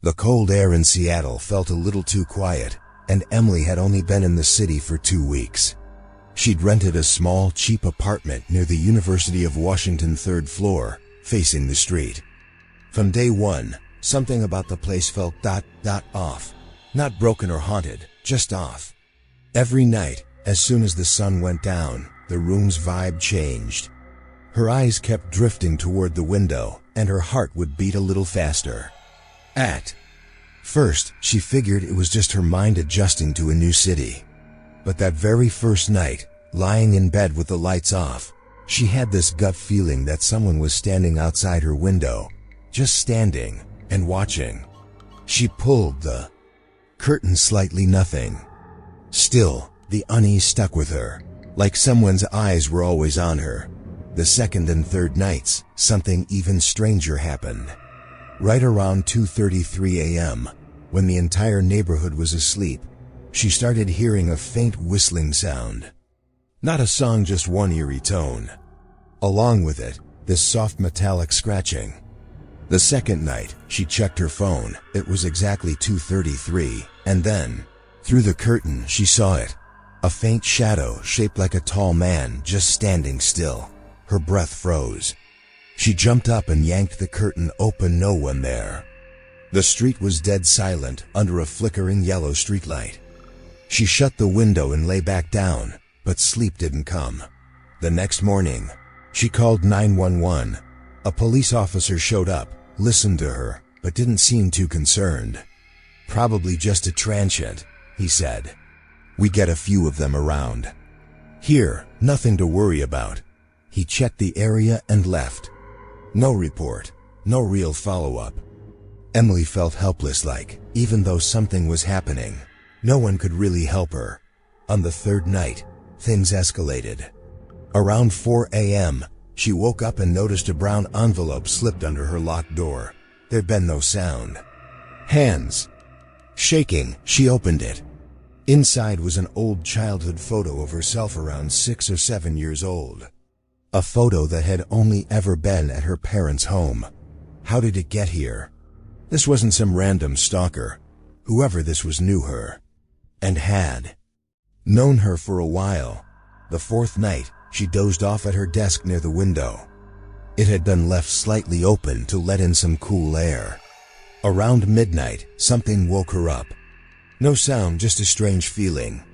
The cold air in Seattle felt a little too quiet, and Emily had only been in the city for 2 weeks. She'd rented a small, cheap apartment near the University of Washington 3rd floor, facing the street. From day one, something about the place felt off. Not broken or haunted, just off. Every night, as soon as the sun went down, the room's vibe changed. Her eyes kept drifting toward the window, and her heart would beat a little faster. At first, she figured it was just her mind adjusting to a new city. But that very first night, lying in bed with the lights off, she had this gut feeling that someone was standing outside her window, just standing and watching. She pulled the curtain slightly, nothing. Still, the unease stuck with her, like someone's eyes were always on her. The second and third nights, something even stranger happened. Right around 2:33 a.m., when the entire neighborhood was asleep, she started hearing a faint whistling sound. Not a song, just one eerie tone. Along with it, this soft metallic scratching. The second night, she checked her phone. It was exactly 2:33, and then, through the curtain, she saw it. A faint shadow shaped like a tall man, just standing still. Her breath froze. She jumped up and yanked the curtain open. No one there. The street was dead silent under a flickering yellow streetlight. She shut the window and lay back down, but sleep didn't come. The next morning, she called 911. A police officer showed up, listened to her, but didn't seem too concerned. "Probably just a transient," he said. "We get a few of them around here, nothing to worry about." He checked the area and left. No report, no real follow-up. Emily felt helpless, like, even though something was happening, no one could really help her. On the third night, things escalated. Around 4 a.m., she woke up and noticed a brown envelope slipped under her locked door. There'd been no sound. Hands shaking, she opened it. Inside was an old childhood photo of herself around 6 or 7 years old. A photo that had only ever been at her parents' home. How did it get here? This wasn't some random stalker. Whoever this was knew her, and had known her for a while. The fourth night, she dozed off at her desk near the window. It had been left slightly open to let in some cool air. Around midnight, something woke her up. No sound, just a strange feeling.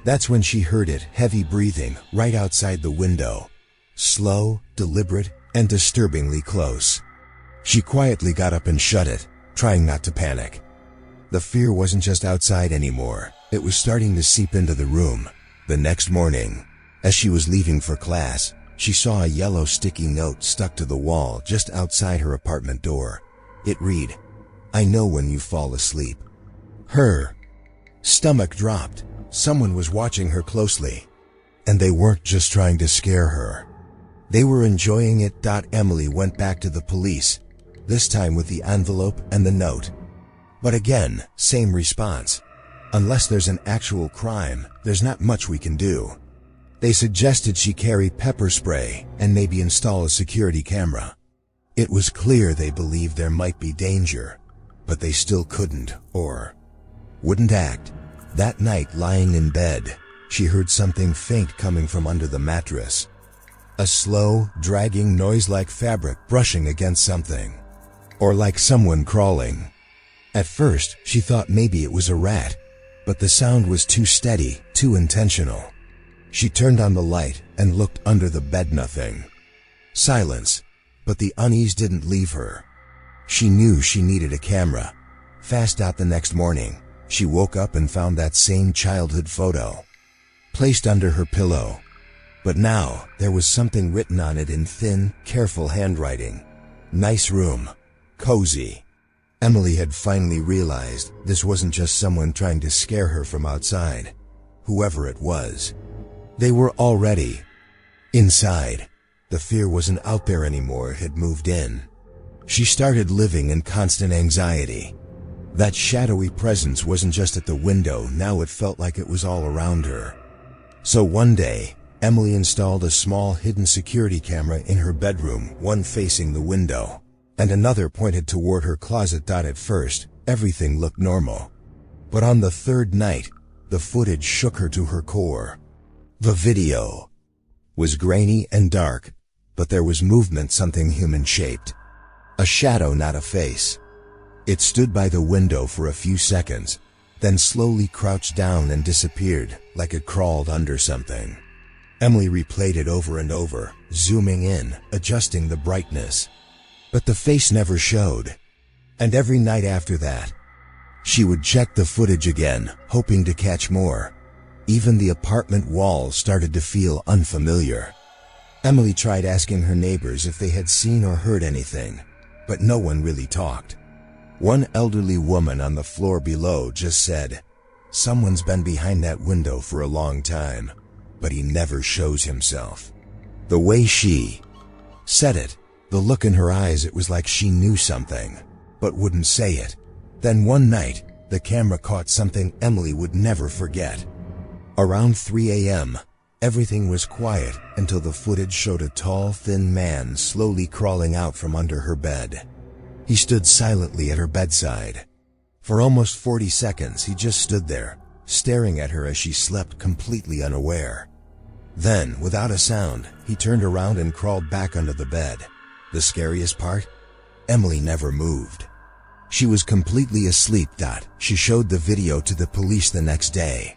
That's when she heard it, heavy breathing, right outside the window. Slow, deliberate, and disturbingly close. She quietly got up and shut it, trying not to panic. The fear wasn't just outside anymore, it was starting to seep into the room. The next morning, as she was leaving for class, she saw a yellow sticky note stuck to the wall just outside her apartment door. It read, "I know when you fall asleep." Her stomach dropped. Someone was watching her closely. And they weren't just trying to scare her. They were enjoying it. Emily went back to the police, this time with the envelope and the note. But again, same response. "Unless there's an actual crime, there's not much we can do." They suggested she carry pepper spray and maybe install a security camera. It was clear they believed there might be danger, but they still couldn't or wouldn't act. That night, lying in bed, she heard something faint coming from under the mattress. A slow, dragging noise like fabric brushing against something. Or like someone crawling. At first, she thought maybe it was a rat, but the sound was too steady, too intentional. She turned on the light and looked under the bed. Nothing. Silence, but the unease didn't leave her. She knew she needed a camera. Fast. The next morning, she woke up and found that same childhood photo placed under her pillow. But now, there was something written on it in thin, careful handwriting. "Nice room. Cozy." Emily had finally realized this wasn't just someone trying to scare her from outside. Whoever it was, they were already inside. The fear wasn't out there anymore, it had moved in. She started living in constant anxiety. That shadowy presence wasn't just at the window, now it felt like it was all around her. So one day, Emily installed a small hidden security camera in her bedroom, one facing the window, and another pointed toward her closet. At first, everything looked normal. But on the third night, the footage shook her to her core. The video was grainy and dark, but there was movement, something human-shaped. A shadow, not a face. It stood by the window for a few seconds, then slowly crouched down and disappeared, like it crawled under something. Emily replayed it over and over, zooming in, adjusting the brightness. But the face never showed. And every night after that, she would check the footage again, hoping to catch more. Even the apartment walls started to feel unfamiliar. Emily tried asking her neighbors if they had seen or heard anything, but no one really talked. One elderly woman on the floor below just said, "Someone's been behind that window for a long time, but he never shows himself." The way she said it, the look in her eyes, it was like she knew something, but wouldn't say it. Then one night, the camera caught something Emily would never forget. Around 3 a.m., everything was quiet until the footage showed a tall, thin man slowly crawling out from under her bed. He stood silently at her bedside. For almost 40 seconds, he just stood there, staring at her as she slept, completely unaware. Then, without a sound, he turned around and crawled back under the bed. The scariest part? Emily never moved. She was completely asleep. She showed the video to the police the next day.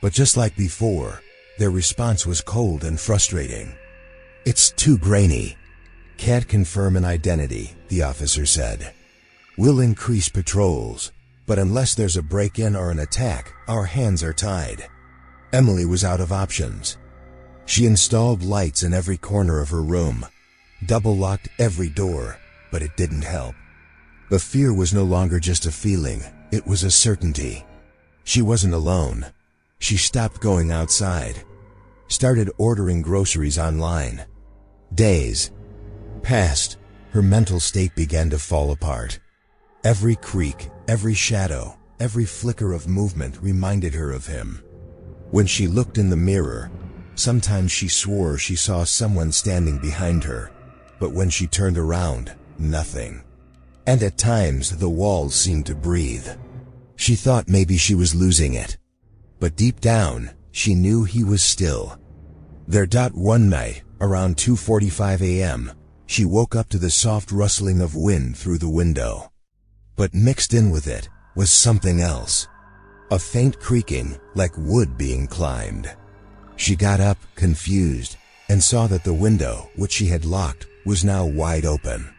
But just like before, their response was cold and frustrating. "It's too grainy. Can't confirm an identity," the officer said. "We'll increase patrols, but unless there's a break-in or an attack, our hands are tied." Emily was out of options. She installed lights in every corner of her room, double-locked every door, but it didn't help. The fear was no longer just a feeling, it was a certainty. She wasn't alone. She stopped going outside, started ordering groceries online. Days passed. Her mental state began to fall apart. Every creak, every shadow, every flicker of movement reminded her of him. When she looked in the mirror, sometimes she swore she saw someone standing behind her, but when she turned around, nothing. And at times the walls seemed to breathe. She thought maybe she was losing it. But deep down, she knew he was still there. One night, around 2:45 a.m., she woke up to the soft rustling of wind through the window. But mixed in with it was something else. A faint creaking, like wood being climbed. She got up, confused, and saw that the window, which she had locked, was now wide open.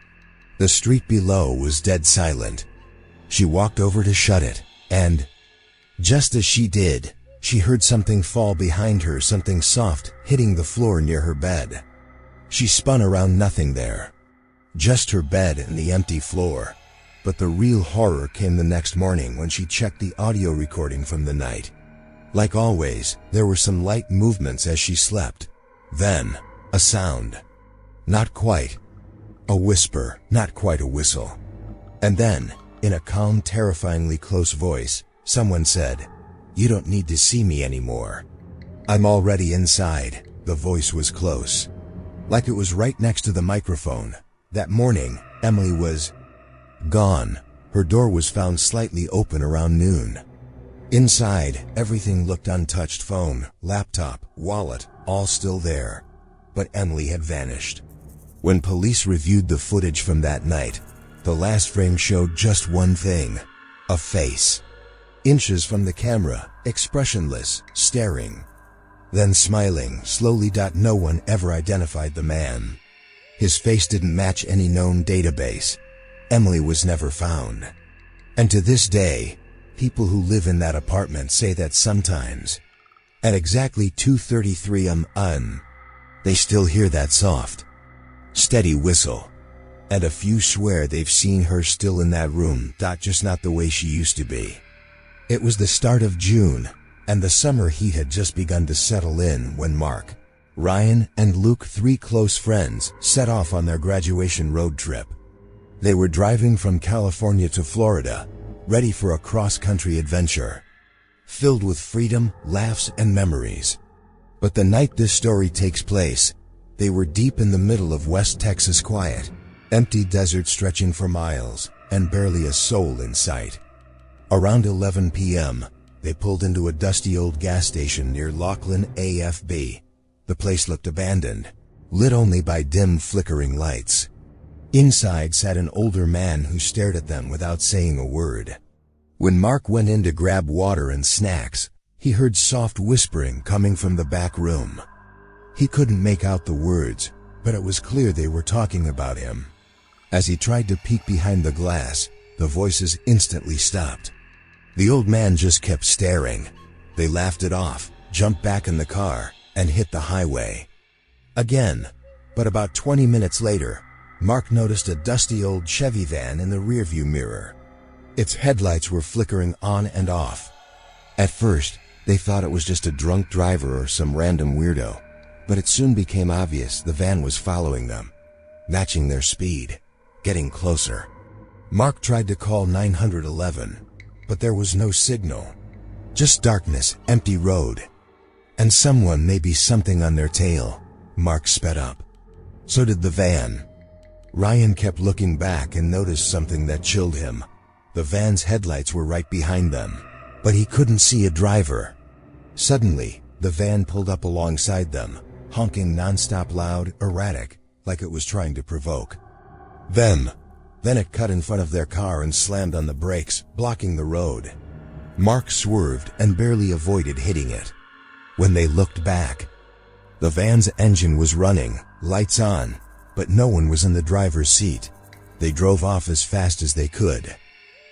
The street below was dead silent. She walked over to shut it, and just as she did, she heard something fall behind her, something soft hitting the floor near her bed. She spun around, nothing there. Just her bed and the empty floor. But the real horror came the next morning when she checked the audio recording from the night. Like always, there were some light movements as she slept. Then, a sound. Not quite a whisper, not quite a whistle. And then, in a calm, terrifyingly close voice, someone said, "You don't need to see me anymore. I'm already inside." The voice was close, like it was right next to the microphone. That morning, Emily was gone. Her door was found slightly open around noon. Inside, everything looked untouched: phone, laptop, wallet, all still there. But Emily had vanished. When police reviewed the footage from that night, the last frame showed just one thing: a face. Inches from the camera, expressionless, staring. Then smiling, slowly. No one ever identified the man. His face didn't match any known database. Emily was never found. And to this day, people who live in that apartment say that sometimes, at exactly 2:33 a.m., they still hear that soft, steady whistle. And a few swear they've seen her still in that room, just not the way she used to be. It was the start of June, and the summer heat had just begun to settle in when Mark, Ryan, and Luke, three close friends, set off on their graduation road trip. They were driving from California to Florida, ready for a cross-country adventure, filled with freedom, laughs, and memories. But the night this story takes place, they were deep in the middle of West Texas, quiet, empty desert stretching for miles, and barely a soul in sight. Around 11 p.m., they pulled into a dusty old gas station near Laughlin AFB. The place looked abandoned, lit only by dim, flickering lights. Inside sat an older man who stared at them without saying a word. When Mark went in to grab water and snacks, he heard soft whispering coming from the back room. He couldn't make out the words, but it was clear they were talking about him. As he tried to peek behind the glass, the voices instantly stopped. The old man just kept staring. They laughed it off, jumped back in the car, and hit the highway. Again, but about 20 minutes later, Mark noticed a dusty old Chevy van in the rearview mirror. Its headlights were flickering on and off. At first, they thought it was just a drunk driver or some random weirdo, but it soon became obvious the van was following them, matching their speed, getting closer. Mark tried to call 911, but there was no signal. Just darkness, empty road. And someone, maybe something on their tail. Mark sped up. So did the van. Ryan kept looking back and noticed something that chilled him. The van's headlights were right behind them, but he couldn't see a driver. Suddenly, the van pulled up alongside them, honking nonstop, loud, erratic, like it was trying to provoke. Then it cut in front of their car and slammed on the brakes, blocking the road. Mark swerved and barely avoided hitting it. When they looked back, the van's engine was running, lights on, but no one was in the driver's seat. They drove off as fast as they could.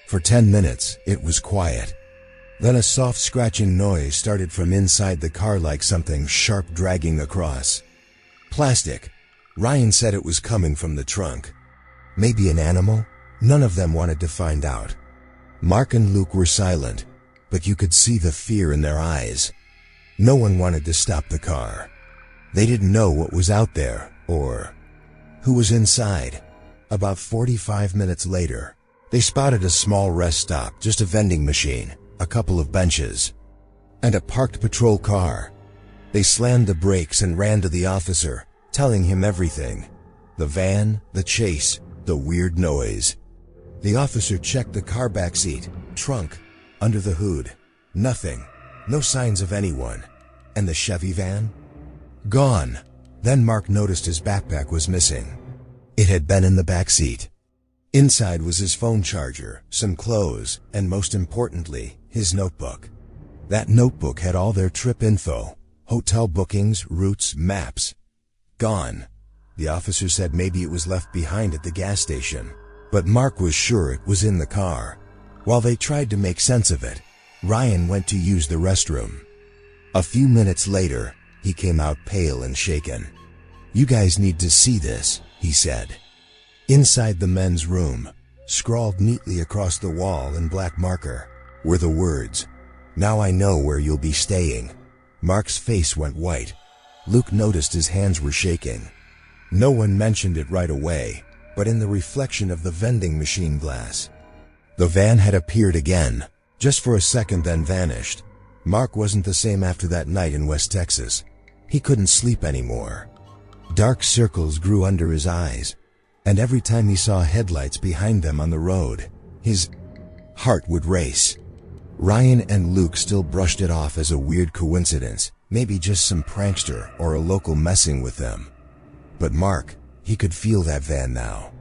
For 10 minutes, it was quiet. Then a soft scratching noise started from inside the car, like something sharp dragging across. Plastic. Ryan said it was coming from the trunk. Maybe an animal? None of them wanted to find out. Mark and Luke were silent, but you could see the fear in their eyes. No one wanted to stop the car. They didn't know what was out there, or who was inside. About 45 minutes later, they spotted a small rest stop, just a vending machine, a couple of benches, and a parked patrol car. They slammed the brakes and ran to the officer, telling him everything. The van, the chase, the weird noise. The officer checked the car backseat, trunk, under the hood. Nothing. No signs of anyone. And the Chevy van? Gone. Then Mark noticed his backpack was missing. It had been in the back seat. Inside was his phone charger, some clothes, and most importantly, his notebook. That notebook had all their trip info, hotel bookings, routes, maps. Gone. The officer said maybe it was left behind at the gas station, but Mark was sure it was in the car. While they tried to make sense of it, Ryan went to use the restroom. A few minutes later, he came out pale and shaken. "You guys need to see this," he said. Inside the men's room, scrawled neatly across the wall in black marker, were the words, "Now I know where you'll be staying." Mark's face went white. Luke noticed his hands were shaking. No one mentioned it right away, but in the reflection of the vending machine glass, the van had appeared again, just for a second, then vanished. Mark wasn't the same after that night in West Texas. He couldn't sleep anymore. Dark circles grew under his eyes, and every time he saw headlights behind them on the road, his heart would race. Ryan and Luke still brushed it off as a weird coincidence, maybe just some prankster or a local messing with them. But Mark, he could feel that van now.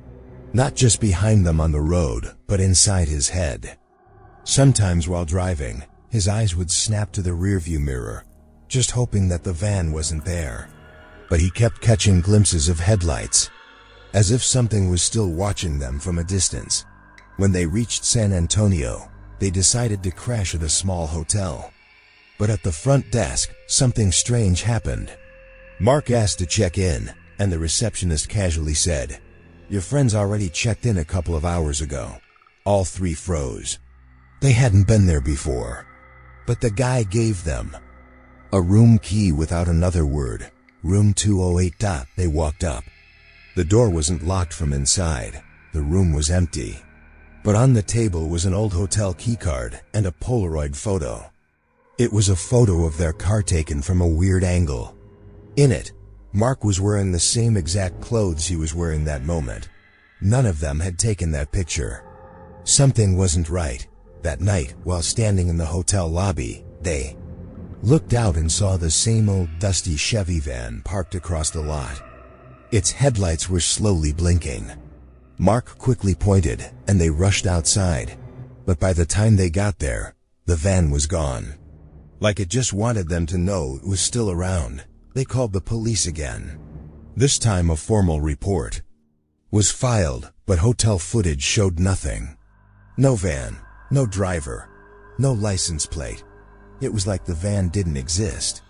Not just behind them on the road, but inside his head. Sometimes while driving, his eyes would snap to the rearview mirror, just hoping that the van wasn't there. But he kept catching glimpses of headlights, as if something was still watching them from a distance. When they reached San Antonio, they decided to crash at a small hotel. But at the front desk, something strange happened. Mark asked to check in, and the receptionist casually said, "Your friends already checked in a couple of hours ago." All three froze. They hadn't been there before. But the guy gave them a room key without another word. Room 208. They walked up. The door wasn't locked from inside. The room was empty. But on the table was an old hotel keycard and a Polaroid photo. It was a photo of their car taken from a weird angle. In it, Mark was wearing the same exact clothes he was wearing that moment. None of them had taken that picture. Something wasn't right. That night, while standing in the hotel lobby, they looked out and saw the same old dusty Chevy van parked across the lot. Its headlights were slowly blinking. Mark quickly pointed, and they rushed outside. But by the time they got there, the van was gone. Like it just wanted them to know it was still around, they called the police again. This time a formal report was filed, but hotel footage showed nothing. No van, no driver, no license plate. It was like the van didn't exist.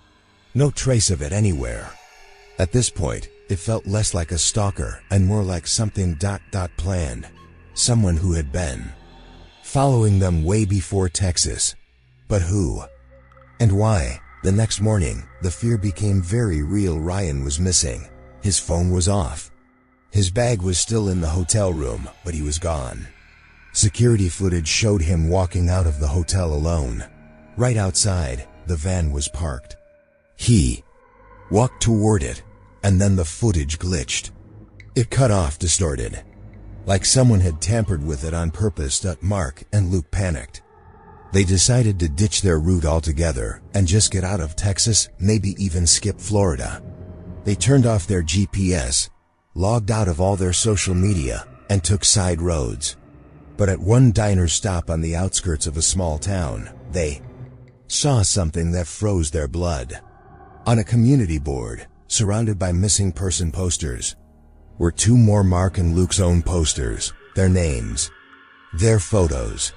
No trace of it anywhere. At this point, it felt less like a stalker and more like something planned. Someone who had been following them way before Texas. But who? And why? The next morning, the fear became very real. Ryan was missing. His phone was off. His bag was still in the hotel room, but he was gone. Security footage showed him walking out of the hotel alone. Right outside, the van was parked. He walked toward it, and then the footage glitched. It cut off, distorted. Like someone had tampered with it on purpose. Mark and Luke panicked. They decided to ditch their route altogether and just get out of Texas, maybe even skip Florida. They turned off their GPS, logged out of all their social media, and took side roads. But at one diner stop on the outskirts of a small town, they saw something that froze their blood. On a community board, surrounded by missing person posters, were two more Mark and Luke's own posters, their names, their photos,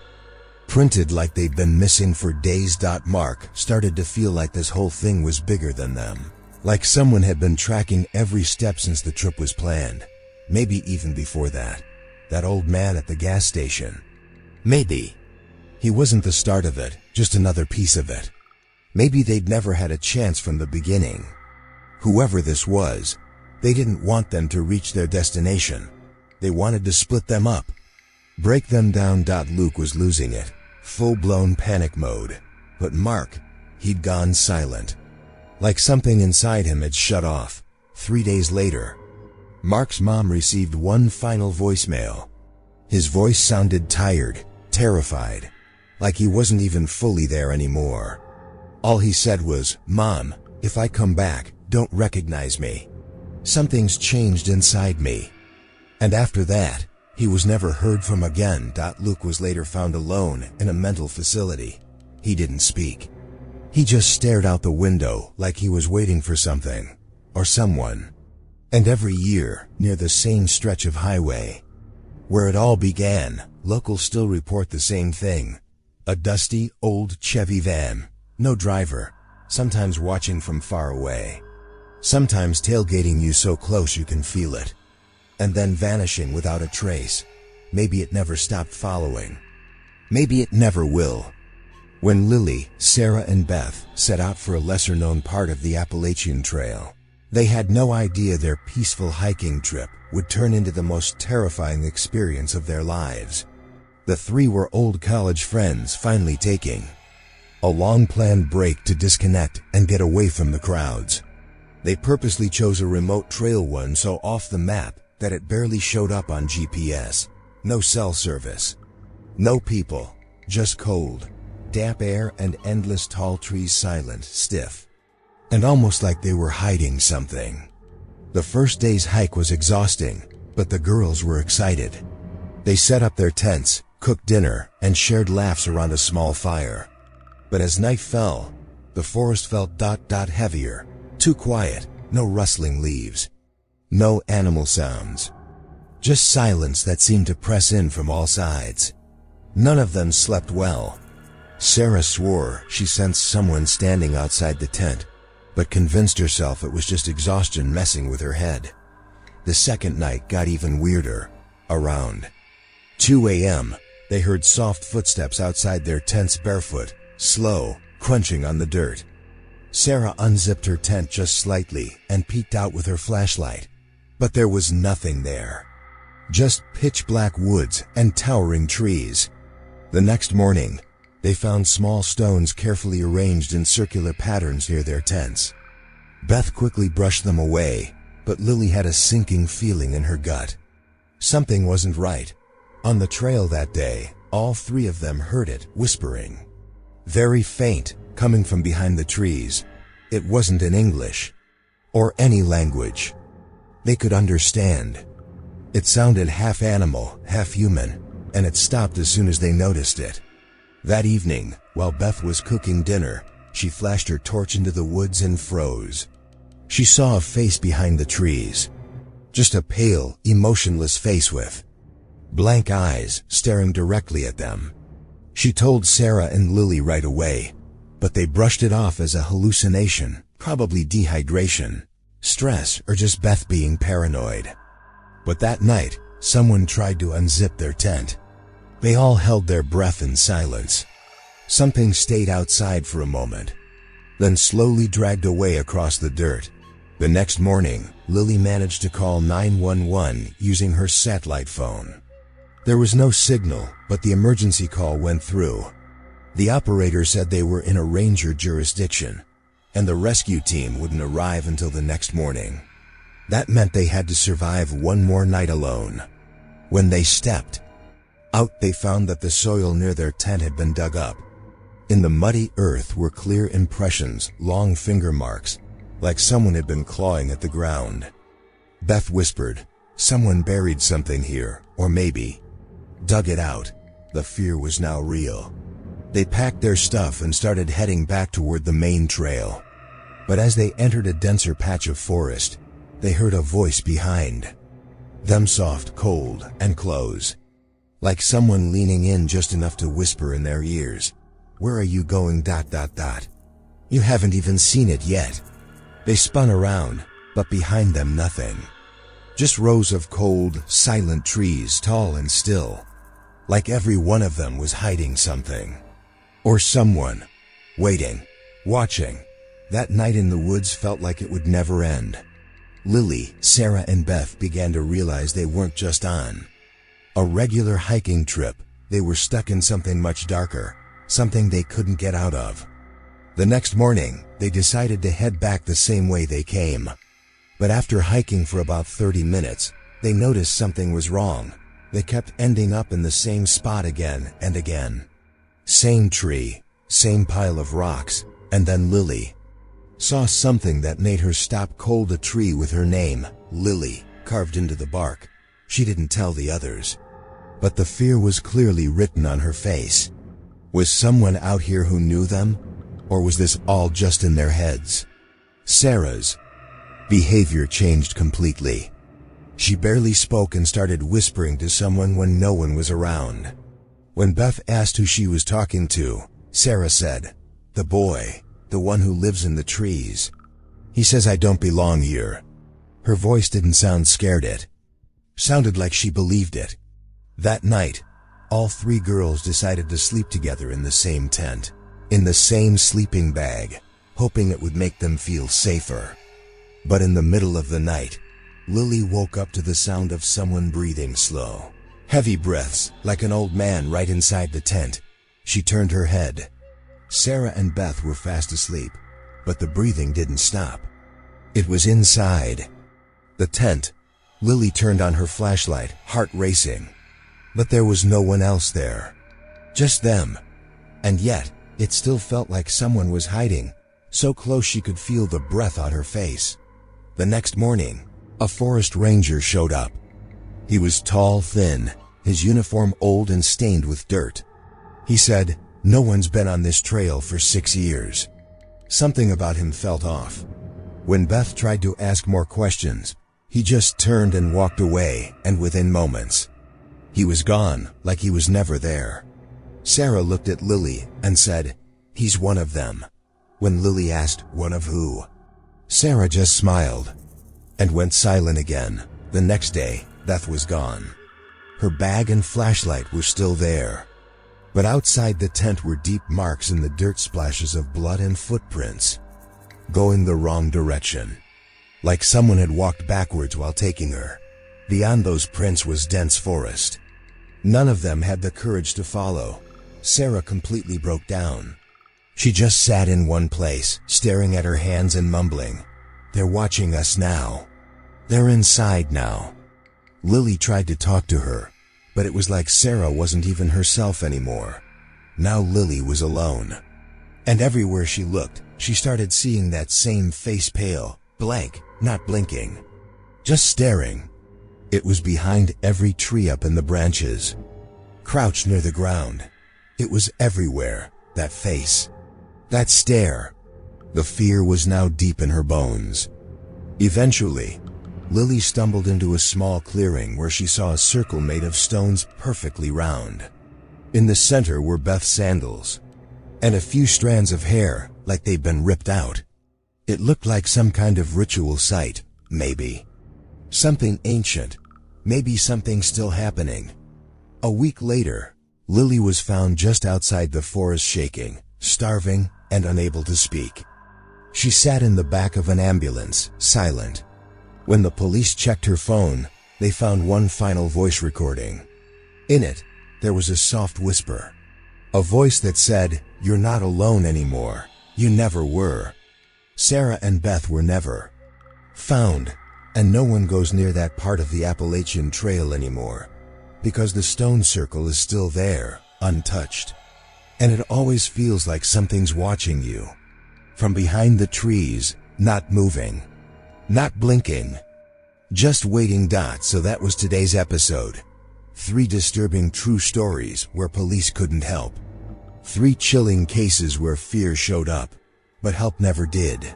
printed like they'd been missing for days. Mark started to feel like this whole thing was bigger than them, like someone had been tracking every step since the trip was planned, maybe even before that. That old man at the gas station. Maybe he wasn't the start of it, just another piece of it. Maybe they'd never had a chance from the beginning. Whoever this was, they didn't want them to reach their destination. They wanted to split them up, break them down. Luke was losing it, full-blown panic mode. But Mark, he'd gone silent. Like something inside him had shut off. 3 days later, Mark's mom received one final voicemail. His voice sounded tired, terrified, like he wasn't even fully there anymore. All he said was, "Mom, if I come back, don't recognize me. Something's changed inside me." And after that, he was never heard from again. Luke was later found alone in a mental facility. He didn't speak. He just stared out the window like he was waiting for something, or someone. And every year, near the same stretch of highway where it all began, locals still report the same thing. A dusty, old Chevy van, no driver, sometimes watching from far away, sometimes tailgating you so close you can feel it, and then vanishing without a trace. Maybe it never stopped following. Maybe it never will. When Lily, Sarah, and Beth set out for a lesser-known part of the Appalachian Trail, they had no idea their peaceful hiking trip would turn into the most terrifying experience of their lives. The three were old college friends finally taking a long-planned break to disconnect and get away from the crowds. They purposely chose a remote trail, one so off the map that it barely showed up on GPS. No cell service, no people, just cold, damp air and endless tall trees, silent, stiff, and almost like they were hiding something. The first day's hike was exhausting, but the girls were excited. They set up their tents, cooked dinner, and shared laughs around a small fire. But as night fell, the forest felt heavier, too quiet, no rustling leaves, no animal sounds, just silence that seemed to press in from all sides. None of them slept well. Sarah swore she sensed someone standing outside the tent, but convinced herself it was just exhaustion messing with her head. The second night got even weirder. Around 2 a.m., they heard soft footsteps outside their tents, barefoot, slow, crunching on the dirt. Sarah unzipped her tent just slightly and peeked out with her flashlight. But there was nothing there. Just pitch-black woods and towering trees. The next morning, they found small stones carefully arranged in circular patterns near their tents. Beth quickly brushed them away, but Lily had a sinking feeling in her gut. Something wasn't right. On the trail that day, All three of them heard it, whispering. Very faint, coming from behind the trees. It wasn't in English. Or any language they could understand. It sounded half animal, half human, and it stopped as soon as they noticed it. That evening, while Beth was cooking dinner, she flashed her torch into the woods and froze. She saw a face behind the trees. Just a pale, emotionless face with blank eyes staring directly at them. She told Sarah and Lily right away, but they brushed it off as a hallucination, probably dehydration, stress, or just Beth being paranoid. But that night, someone tried to unzip their tent. They all held their breath in silence. Something stayed outside for a moment, then slowly dragged away across the dirt. The next morning, Lily managed to call 911 using her satellite phone. There was no signal, but the emergency call went through. The operator said they were in a ranger jurisdiction, and the rescue team wouldn't arrive until the next morning. That meant they had to survive one more night alone. When they stepped out, they found that the soil near their tent had been dug up. In the muddy earth were clear impressions, long finger marks, like someone had been clawing at the ground. Beth whispered, "Someone buried something here, or maybe dug it out." The fear was now real. They packed their stuff and started heading back toward the main trail. But as they entered a denser patch of forest, they heard a voice behind them, soft, cold, and close, like someone leaning in just enough to whisper in their ears, "Where are you going? ... You haven't even seen it yet." They spun around, but behind them nothing. Just rows of cold, silent trees, tall and still, like every one of them was hiding something. Or someone, waiting, watching. That night in the woods felt like it would never end. Lily, Sarah, and Beth began to realize they weren't just on a regular hiking trip. They were stuck in something much darker, something they couldn't get out of. The next morning, they decided to head back the same way they came. But after hiking for about 30 minutes, they noticed something was wrong. They kept ending up in the same spot again and again. Same tree, same pile of rocks, and then Lily saw something that made her stop cold, a tree with her name, Lily, carved into the bark. She didn't tell the others, but the fear was clearly written on her face. Was someone out here who knew them? Or was this all just in their heads? Sarah's behavior changed completely. She barely spoke and started whispering to someone when no one was around. When Beth asked who she was talking to, Sarah said, "The boy, the one who lives in the trees. He says I don't belong here." Her voice didn't sound scared, it sounded like she believed it. That night, all three girls decided to sleep together in the same tent, in the same sleeping bag, hoping it would make them feel safer. But in the middle of the night, Lily woke up to the sound of someone breathing slow. Heavy breaths, like an old man right inside the tent. She turned her head. Sarah and Beth were fast asleep, but the breathing didn't stop. It was inside the tent. Lily turned on her flashlight, heart racing. But there was no one else there. Just them. And yet, it still felt like someone was hiding, so close she could feel the breath on her face. The next morning, a forest ranger showed up. He was tall, thin, his uniform old and stained with dirt. He said, "No one's been on this trail for 6 years." Something about him felt off. When Beth tried to ask more questions, he just turned and walked away, and within moments, he was gone, like he was never there. Sarah looked at Lily and said, "He's one of them." When Lily asked, "One of who?" Sarah just smiled and went silent again. The next day, Beth was gone. Her bag and flashlight were still there. But outside the tent were deep marks in the dirt, splashes of blood and footprints, going the wrong direction, like someone had walked backwards while taking her. Beyond those prints was dense forest. None of them had the courage to follow. Sarah completely broke down. She just sat in one place, staring at her hands and mumbling, "They're watching us now. They're inside now." Lily tried to talk to her, but it was like Sarah wasn't even herself anymore. Now Lily was alone. And everywhere she looked, she started seeing that same face, pale, blank, not blinking. Just staring. It was behind every tree up in the branches. Crouched near the ground. It was everywhere, that face. That stare. The fear was now deep in her bones. Eventually, Lily stumbled into a small clearing where she saw a circle made of stones perfectly round. In the center were Beth's sandals, and a few strands of hair like they'd been ripped out. It looked like some kind of ritual site, maybe. Something ancient, maybe something still happening. A week later, Lily was found just outside the forest, shaking, starving, and unable to speak. She sat in the back of an ambulance, silent. When the police checked her phone, they found one final voice recording. In it, there was a soft whisper. A voice that said, "You're not alone anymore. You never were." Sarah and Beth were never found, and no one goes near that part of the Appalachian Trail anymore, because the stone circle is still there, untouched. And it always feels like something's watching you. From behind the trees, not moving. Not blinking. Just waiting. So that was today's episode. 3 disturbing true stories where police couldn't help. 3 chilling cases where fear showed up, but help never did.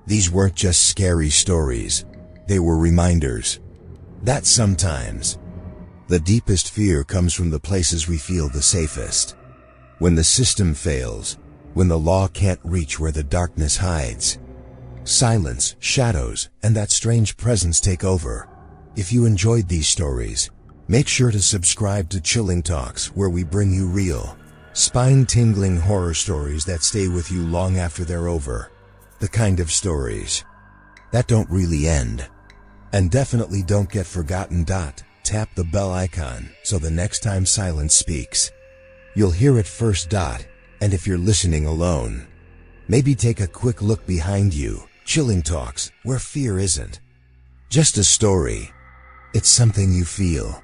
These weren't just scary stories. They were reminders that sometimes the deepest fear comes from the places we feel the safest. When the system fails, when the law can't reach where the darkness hides. Silence, shadows, and that strange presence take over. If you enjoyed these stories, make sure to subscribe to Chilling Talks, where we bring you real, spine-tingling horror stories that stay with you long after they're over. The kind of stories that don't really end. And definitely don't get forgotten. Tap the bell icon so the next time silence speaks, you'll hear it first. And if you're listening alone, maybe take a quick look behind you. Chilling Talks, where fear isn't just a story. It's something you feel.